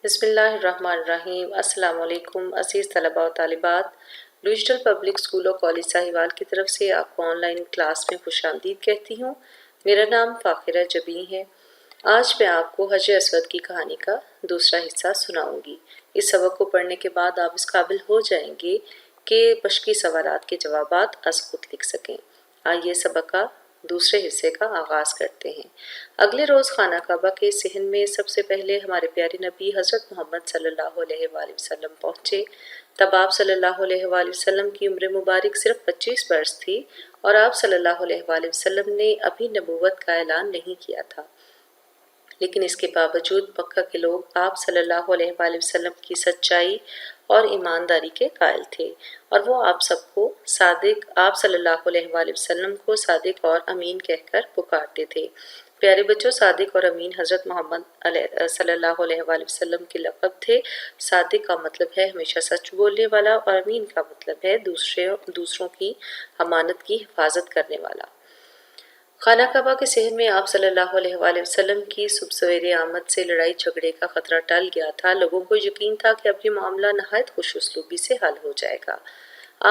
بسم اللہ الرحمن الرحیم۔ السلام علیکم عزیز طلباء و طالبات۔ ڈیجیٹل پبلک اسکول اور کالج ساہیوال کی طرف سے آپ کو آن لائن کلاس میں خوش آمدید کہتی ہوں۔ میرا نام فاخرہ جبیں ہے۔ آج میں آپ کو حجر اسود کی کہانی کا دوسرا حصہ سناؤں گی۔ اس سبق کو پڑھنے کے بعد آپ اس قابل ہو جائیں گے کہ مشقی سوالات کے جوابات از خود لکھ سکیں۔ آئیے سبق کا دوسرے حصے کا آغاز کرتے ہیں۔ اگلے روز خانہ کعبہ کے صحن میں سب سے پہلے ہمارے پیارے نبی حضرت محمد صلی اللہ علیہ وآلہ وسلم پہنچے۔ تب آپ صلی اللہ علیہ وآلہ وسلم کی عمر مبارک صرف 25 برس تھی اور آپ صلی اللہ علیہ وآلہ وسلم نے ابھی نبوت کا اعلان نہیں کیا تھا، لیکن اس کے باوجود مکہ کے لوگ آپ صلی اللہ علیہ وآلہ وسلم کی سچائی اور ایمانداری کے قائل تھے، اور وہ آپ صلی اللہ علیہ وآلہ وسلم کو صادق اور امین کہہ کر پکارتے تھے۔ پیارے بچوں، صادق اور امین حضرت محمد صلی اللہ علیہ وآلہ وسلم کے لقب تھے۔ صادق کا مطلب ہے ہمیشہ سچ بولنے والا، اور امین کا مطلب ہے دوسروں کی امانت کی حفاظت کرنے والا۔ خانہ کعبہ کے صحن میں آپ صلی اللہ علیہ وآلہ وسلم کی صبح سویرے آمد سے لڑائی جھگڑے کا خطرہ ٹل گیا تھا۔ لوگوں کو یقین تھا کہ اب یہ معاملہ نہایت خوش اسلوبی سے حل ہو جائے گا۔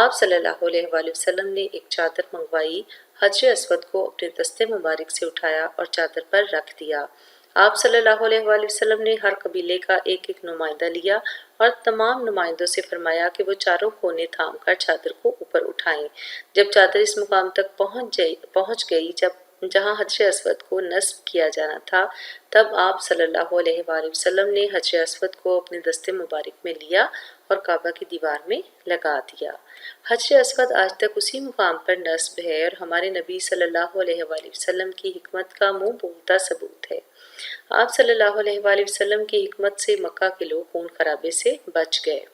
آپ صلی اللہ علیہ وآلہ وسلم نے ایک چادر منگوائی، حجر اسود کو اپنے دستے مبارک سے اٹھایا اور چادر پر رکھ دیا۔ آپ صلی اللہ علیہ وآلہ وسلم نے ہر قبیلے کا ایک ایک نمائندہ لیا اور تمام نمائندوں سے فرمایا کہ وہ چاروں کونے تھام کر چادر کو اوپر اٹھائیں۔ جب چادر اس مقام تک پہنچ گئی جہاں حجر اسود کو نصب کیا جانا تھا، تب آپ صلی اللہ علیہ وآلہ وسلم نے حجر اسود کو اپنے دستے مبارک میں لیا اور کعبہ کی دیوار میں لگا دیا۔ حجر اسود آج تک اسی مقام پر نصب ہے اور ہمارے نبی صلی اللہ علیہ وآلہ وسلم کی حکمت کا منہ بولتا ثبوت ہے۔ آپ صلی اللہ علیہ وآلہ وسلم کی حکمت سے مکہ کے لوگ خون خرابے سے بچ گئے۔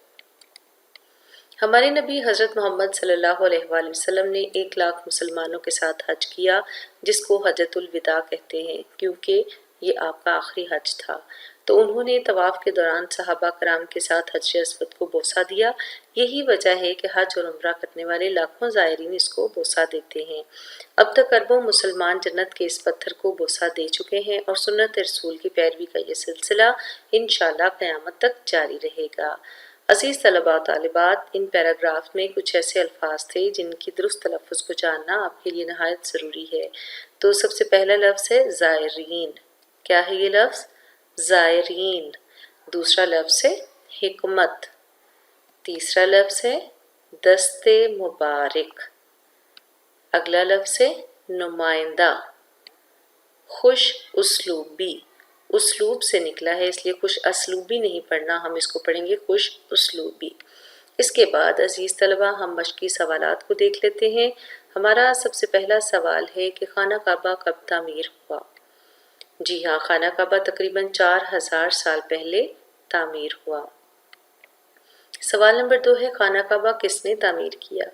ہمارے نبی حضرت محمد صلی اللہ علیہ وآلہ وسلم نے 1,00,000 مسلمانوں کے ساتھ حج کیا، جس کو حجۃ الوداع کہتے ہیں، کیونکہ یہ آپ کا آخری حج تھا۔ تو انہوں نے طواف کے دوران صحابہ کرام کے ساتھ حجر اسود کو بوسہ دیا۔ یہی وجہ ہے کہ حج اور عمرہ کرنے والے لاکھوں زائرین اس کو بوسہ دیتے ہیں۔ اب تک اربوں مسلمان جنت کے اس پتھر کو بوسہ دے چکے ہیں، اور سنت رسول کی پیروی کا یہ سلسلہ انشاءاللہ قیامت تک جاری رہے گا۔ عزیز طلباء و طالبات، ان پیراگراف میں کچھ ایسے الفاظ تھے جن کی درست تلفظ کو جاننا آپ کے لیے نہایت ضروری ہے۔ تو سب سے پہلا لفظ ہے زائرین۔ کیا ہے یہ لفظ؟ زائرین۔ دوسرا لفظ ہے حکمت۔ تیسرا لفظ ہے دستے مبارک۔ اگلا لفظ ہے نمائندہ۔ خوش اسلوبی۔ اسلوب سے نکلا ہے، اس لیے خوش اسلوبی نہیں پڑھنا، ہم اس کو پڑھیں گے خوش اسلوبی۔ اس کے بعد عزیز طلبہ ہم مشقی سوالات کو دیکھ لیتے ہیں۔ ہمارا سب سے پہلا سوال ہے کہ خانہ کعبہ کب تعمیر ہوا؟ جی ہاں، خانہ کعبہ تقریباً 4000 سال پہلے تعمیر ہوا۔ سوال نمبر 2 ہے خانہ کعبہ کس نے تعمیر کیا؟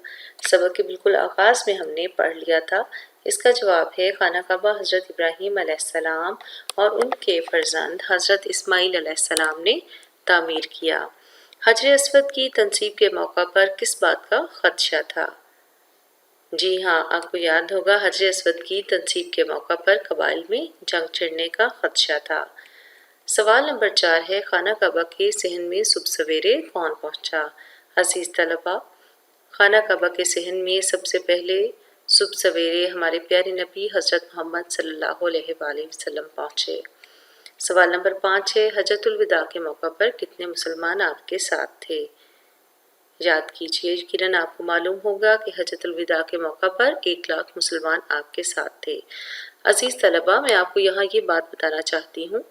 سبق کے بالکل آغاز میں ہم نے پڑھ لیا تھا۔ اس کا جواب ہے خانہ کعبہ حضرت ابراہیم علیہ السلام اور ان کے فرزند حضرت اسماعیل علیہ السلام نے تعمیر کیا۔ حجر اسود کی تنصیب کے موقع پر کس بات کا خدشہ تھا؟ جی ہاں، آپ کو یاد ہوگا حجر اسود کی تنصیب کے موقع پر قبائل میں جنگ چھڑنے کا خدشہ تھا۔ سوال نمبر 4 ہے خانہ کعبہ کے صحن میں صبح سویرے کون پہنچا؟ عزیز طلبہ، خانہ کعبہ کے صحن میں سب سے پہلے صبح سویرے ہمارے پیارے نبی حضرت محمد صلی اللہ علیہ وآلہ وسلم پہنچے۔ سوال نمبر 5 ہے حجۃ الوداع کے موقع پر کتنے مسلمان آپ کے ساتھ تھے؟ یاد کیجئے، یقیناً آپ کو معلوم ہوگا کہ حجۃ الوداع کے موقع پر 1,00,000 مسلمان آپ کے ساتھ تھے۔ عزیز طلبہ، میں آپ کو یہاں یہ بات بتانا چاہتی ہوں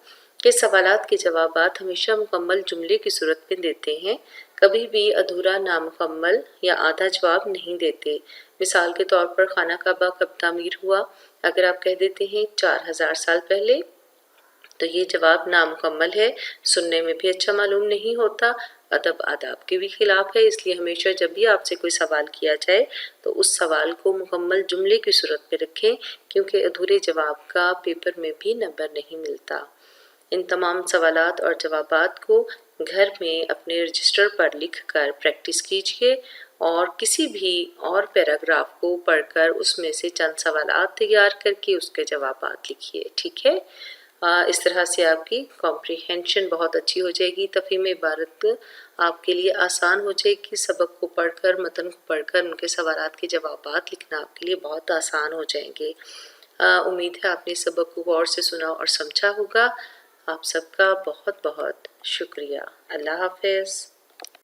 کہ سوالات کے جوابات ہمیشہ مکمل جملے کی صورت میں دیتے ہیں، کبھی بھی ادھورا، نامکمل یا آدھا جواب نہیں دیتے۔ مثال کے طور پر خانہ کعبہ کب تعمیر ہوا؟ اگر آپ کہہ دیتے ہیں 4000 سال پہلے، تو یہ جواب نامکمل ہے، سننے میں بھی اچھا معلوم نہیں ہوتا، ادب آداب کے بھی خلاف ہے۔ اس لیے ہمیشہ جب بھی آپ سے کوئی سوال کیا جائے تو اس سوال کو مکمل جملے کی صورت میں رکھیں، کیونکہ ادھورے جواب کا پیپر میں بھی نمبر نہیں ملتا۔ ان تمام سوالات اور جوابات کو گھر میں اپنے رجسٹر پر لکھ کر پریکٹس کیجیے، اور کسی بھی اور پیراگراف کو پڑھ کر اس میں سے چند سوالات تیار کر کے اس کے جوابات لکھیے، ٹھیک ہے؟ اس طرح سے آپ کی کمپریہنشن بہت اچھی ہو جائے گی، تفہیم عبارت آپ کے لیے آسان ہو جائے گی، سبق کو پڑھ کر، متن کو پڑھ کر ان کے سوالات کے جوابات لکھنا آپ کے لیے بہت آسان ہو جائیں گے۔ امید ہے آپ نے سبق کو غور سے سنا اور سمجھا ہوگا۔ آپ سب کا بہت بہت شکریہ۔ اللہ حافظ۔